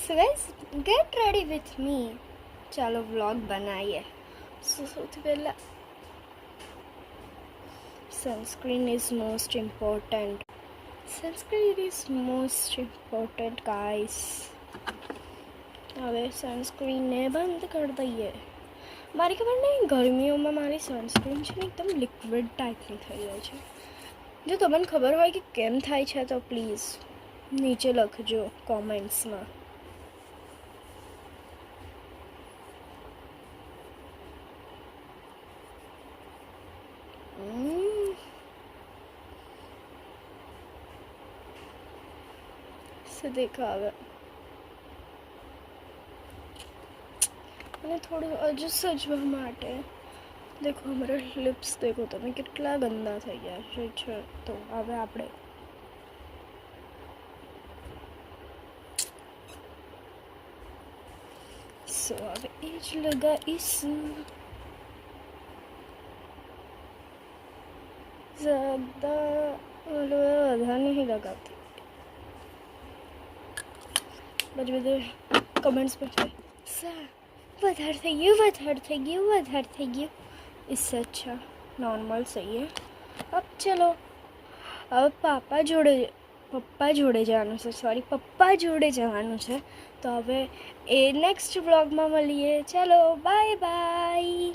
So guys, get ready with me. ચાલો vlog બનાવીએ. સૌથી પહેલાં sunscreen is most important. Sunscreen is most important guys. હવે સનસ્ક્રીનને બંધ કરી દઈએ. મારી ખબર નહીં, ગરમીઓમાં મારી સનસ્ક્રીન છે ને એકદમ લિક્વિડ ટાઈપની થઈ જાય છે. જો તમને ખબર હોય કે કેમ થાય છે તો પ્લીઝ નીચે લખજો કોમેન્ટ્સમાં. દેખા હવે અને થોડું હજુ સજવા માટે દેખો અમારા લિપ્સ દેખો તમે કેટલા ગંદા થઈ ગયા છે. તો હવે આપણે હવે એ જ લગાવીશું. વધારે નહીં લગાવતી. બધે કમેન્ટ્સ પર વધારે થઈ ગયું. इससे अच्छा नॉर्मल सही है. अब चलो હવે પપ્પા જોડે જવાનું છે. તો હવે એ નેક્સ્ટ વ્લોગમાં મળીએ. ચાલો બાય બાય.